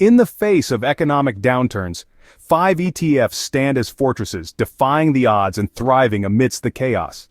In the face of economic downturns, 5 ETFs stand as fortresses, defying the odds and thriving amidst the chaos.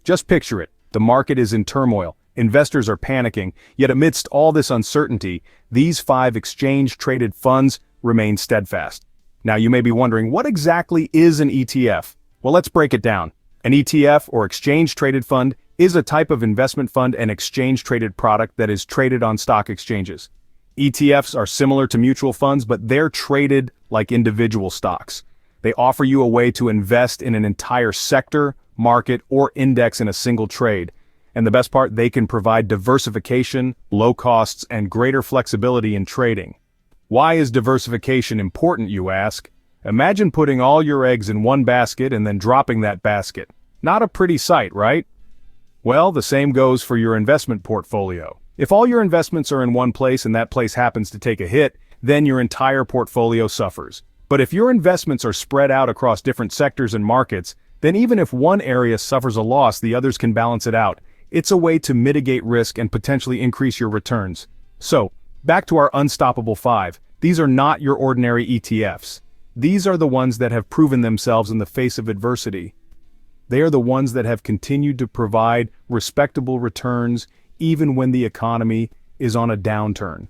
Just picture it, the market is in turmoil, investors are panicking, yet amidst all this uncertainty, these 5 exchange-traded funds remain steadfast. Now you may be wondering, what exactly is an ETF? Well, let's break it down. An ETF, or exchange-traded fund, is a type of investment fund and exchange-traded product that is traded on stock exchanges. ETFs are similar to mutual funds, but they're traded like individual stocks. They offer you a way to invest in an entire sector, market, or index in a single trade. And the best part, they can provide diversification, low costs, and greater flexibility in trading. Why is diversification important, you ask? Imagine putting all your eggs in one basket and then dropping that basket. Not a pretty sight, right? Well, the same goes for your investment portfolio. If all your investments are in one place and that place happens to take a hit, then your entire portfolio suffers. But if your investments are spread out across different sectors and markets, then even if one area suffers a loss, the others can balance it out. It's a way to mitigate risk and potentially increase your returns. So, back to our unstoppable 5. These are not your ordinary ETFs. These are the ones that have proven themselves in the face of adversity. They are the ones that have continued to provide respectable returns even when the economy is on a downturn.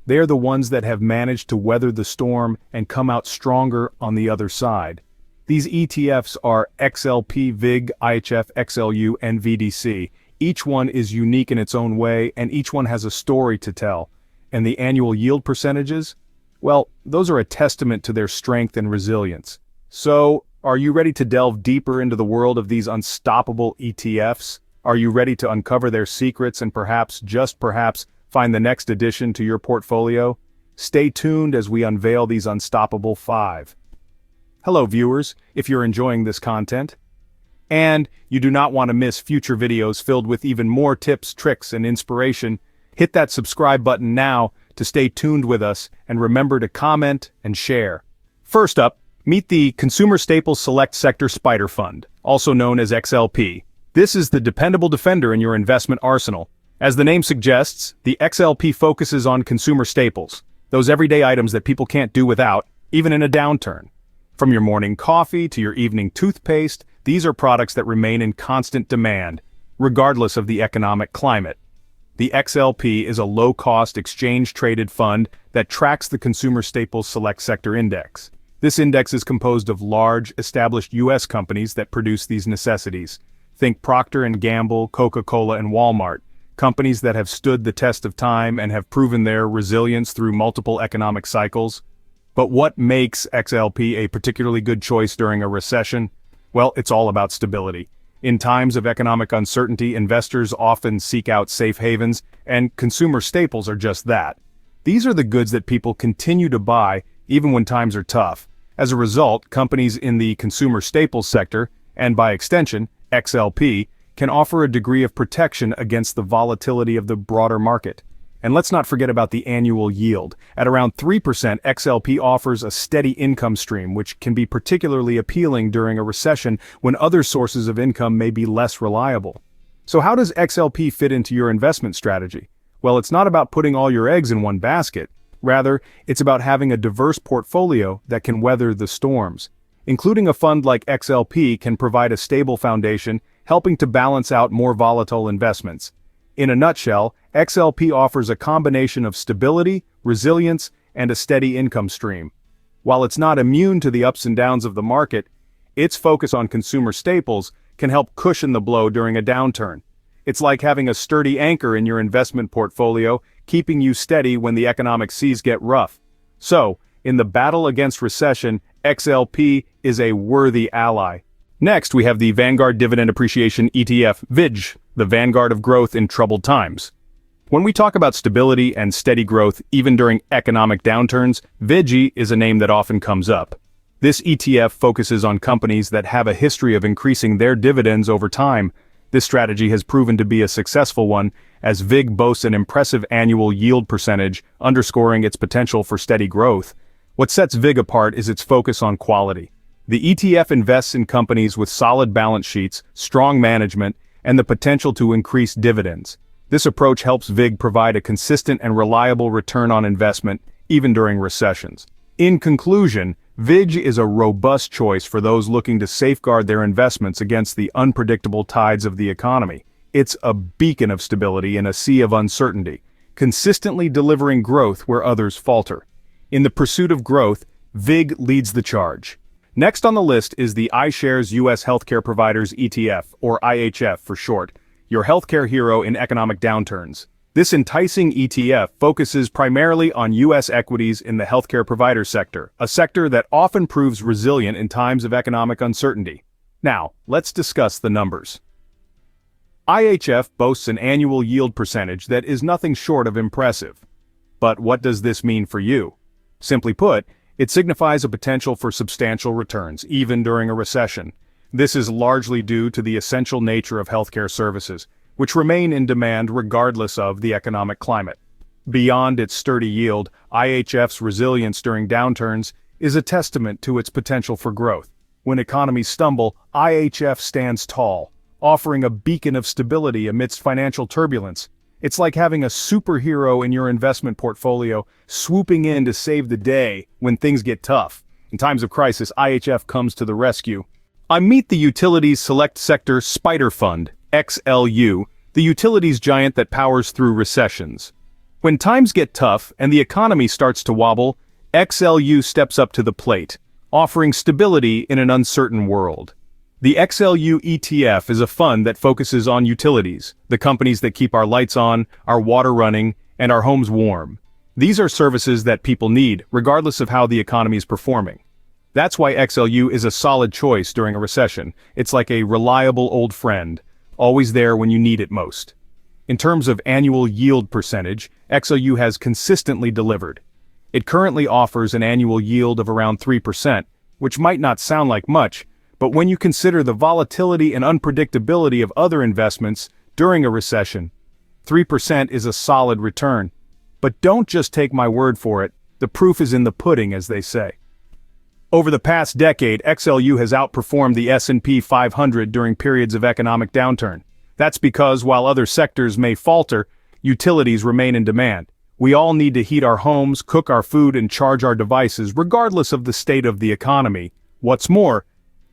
They are the ones that have managed to weather the storm and come out stronger on the other side. These ETFs are XLP, VIG, IHF, XLU, and VDC. Each one is unique in its own way, and each one has a story to tell. And the annual yield percentages? Well, those are a testament to their strength and resilience. So, are you ready to delve deeper into the world of these unstoppable ETFs? Are you ready to uncover their secrets and perhaps, just perhaps, find the next addition to your portfolio? Stay tuned as we unveil these unstoppable 5. Hello viewers, if you're enjoying this content, and you do not want to miss future videos filled with even more tips, tricks, and inspiration, hit that subscribe button now to stay tuned with us, and remember to comment and share. First up, meet the Consumer Staples Select Sector Spider Fund, also known as XLP. This is the dependable defender in your investment arsenal. As the name suggests, the XLP focuses on consumer staples, those everyday items that people can't do without, even in a downturn. From your morning coffee to your evening toothpaste, these are products that remain in constant demand, regardless of the economic climate. The XLP is a low-cost exchange-traded fund that tracks the Consumer Staples Select Sector Index. This index is composed of large, established U.S. companies that produce these necessities. Think Procter & Gamble, Coca-Cola, and Walmart, companies that have stood the test of time and have proven their resilience through multiple economic cycles. But what makes XLP a particularly good choice during a recession? Well, it's all about stability. In times of economic uncertainty, investors often seek out safe havens, and consumer staples are just that. These are the goods that people continue to buy even when times are tough. As a result, companies in the consumer staples sector, and by extension, XLP, can offer a degree of protection against the volatility of the broader market. And let's not forget about the annual yield. At around 3%, XLP offers a steady income stream, which can be particularly appealing during a recession when other sources of income may be less reliable. So how does XLP fit into your investment strategy? Well, it's not about putting all your eggs in one basket. Rather, it's about having a diverse portfolio that can weather the storms. Including a fund like XLP can provide a stable foundation, helping to balance out more volatile investments. In a nutshell, XLP offers a combination of stability, resilience, and a steady income stream. While it's not immune to the ups and downs of the market, its focus on consumer staples can help cushion the blow during a downturn. It's like having a sturdy anchor in your investment portfolio, keeping you steady when the economic seas get rough. So, in the battle against recession, XLP is a worthy ally. Next, we have the Vanguard Dividend Appreciation ETF, VIG, the vanguard of growth in troubled times. When we talk about stability and steady growth, even during economic downturns, VIG is a name that often comes up. This ETF focuses on companies that have a history of increasing their dividends over time. This strategy has proven to be a successful one, as VIG boasts an impressive annual yield percentage, underscoring its potential for steady growth. What sets VIG apart is its focus on quality. The ETF invests in companies with solid balance sheets, strong management, and the potential to increase dividends. This approach helps VIG provide a consistent and reliable return on investment, even during recessions. In conclusion, VIG is a robust choice for those looking to safeguard their investments against the unpredictable tides of the economy. It's a beacon of stability in a sea of uncertainty, consistently delivering growth where others falter. In the pursuit of growth, VIG leads the charge. Next on the list is the iShares U.S. Healthcare Providers ETF, or IHF for short, your healthcare hero in economic downturns. This enticing ETF focuses primarily on U.S. equities in the healthcare provider sector, a sector that often proves resilient in times of economic uncertainty. Now, let's discuss the numbers. IHF boasts an annual yield percentage that is nothing short of impressive. But what does this mean for you? Simply put, it signifies a potential for substantial returns, even during a recession. This is largely due to the essential nature of healthcare services, which remain in demand regardless of the economic climate. Beyond its sturdy yield, IHF's resilience during downturns is a testament to its potential for growth. When economies stumble, IHF stands tall, offering a beacon of stability amidst financial turbulence. It's like having a superhero in your investment portfolio, swooping in to save the day when things get tough. In times of crisis, IHF comes to the rescue. Meet the Utilities Select Sector Spider Fund, XLU, the utilities giant that powers through recessions. When times get tough and the economy starts to wobble, XLU steps up to the plate, offering stability in an uncertain world. The XLU ETF is a fund that focuses on utilities, the companies that keep our lights on, our water running, and our homes warm. These are services that people need, regardless of how the economy is performing. That's why XLU is a solid choice during a recession. It's like a reliable old friend, always there when you need it most. In terms of annual yield percentage, XLU has consistently delivered. It currently offers an annual yield of around 3%, which might not sound like much, but when you consider the volatility and unpredictability of other investments during a recession, 3% is a solid return. But don't just take my word for it, the proof is in the pudding, as they say. Over the past decade, XLU has outperformed the S&P 500 during periods of economic downturn. That's because while other sectors may falter, utilities remain in demand. We all need to heat our homes, cook our food, and charge our devices, regardless of the state of the economy. What's more,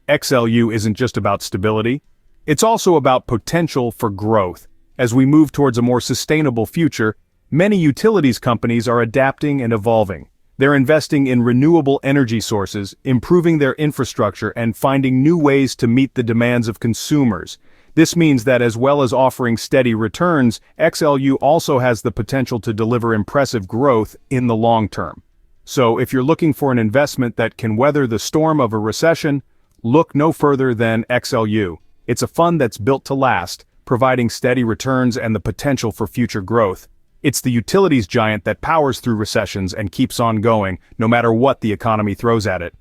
XLU isn't just about stability. It's also about potential for growth. As we move towards a more sustainable future, many utilities companies are adapting and evolving. They're investing in renewable energy sources, improving their infrastructure, and finding new ways to meet the demands of consumers. This means that as well as offering steady returns, XLU also has the potential to deliver impressive growth in the long term. So if you're looking for an investment that can weather the storm of a recession, look no further than XLU. It's a fund that's built to last, providing steady returns and the potential for future growth. It's the utilities giant that powers through recessions and keeps on going, no matter what the economy throws at it.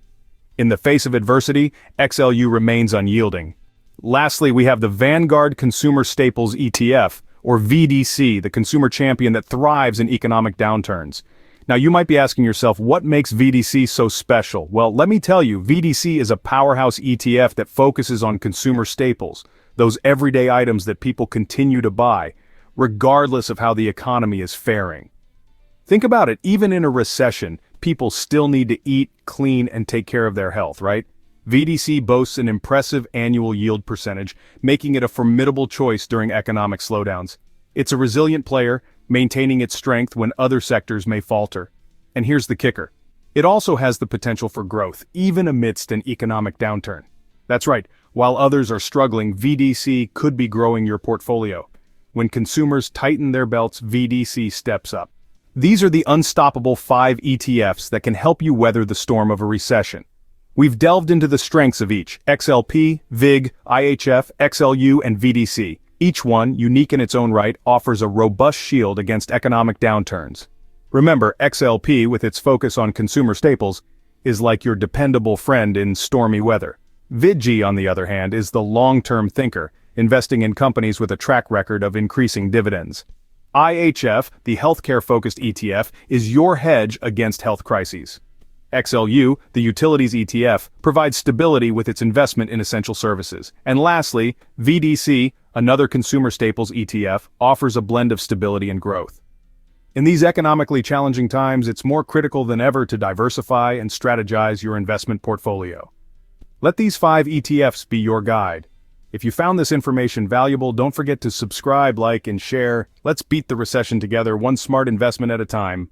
In the face of adversity, XLU remains unyielding. Lastly, we have the Vanguard Consumer Staples ETF, or VDC, the consumer champion that thrives in economic downturns. Now you might be asking yourself, what makes VDC so special? Well, let me tell you, VDC is a powerhouse ETF that focuses on consumer staples, those everyday items that people continue to buy, regardless of how the economy is faring. Think about it, even in a recession, people still need to eat, clean, and take care of their health, right? VDC boasts an impressive annual yield percentage, making it a formidable choice during economic slowdowns. It's a resilient player, maintaining its strength when other sectors may falter. And here's the kicker. It also has the potential for growth, even amidst an economic downturn. That's right, while others are struggling, VDC could be growing your portfolio. When consumers tighten their belts, VDC steps up. These are the unstoppable 5 ETFs that can help you weather the storm of a recession. We've delved into the strengths of each: XLP, VIG, IHF, XLU, and VDC. Each one, unique in its own right, offers a robust shield against economic downturns. Remember, XLP, with its focus on consumer staples, is like your dependable friend in stormy weather. VIG, on the other hand, is the long-term thinker, investing in companies with a track record of increasing dividends. IHF, the healthcare-focused ETF, is your hedge against health crises. XLU, the utilities ETF, provides stability with its investment in essential services. And lastly, VDC, another consumer staples ETF, offers a blend of stability and growth. In these economically challenging times, it's more critical than ever to diversify and strategize your investment portfolio. Let these 5 ETFs be your guide. If you found this information valuable, don't forget to subscribe, like, and share. Let's beat the recession together, one smart investment at a time.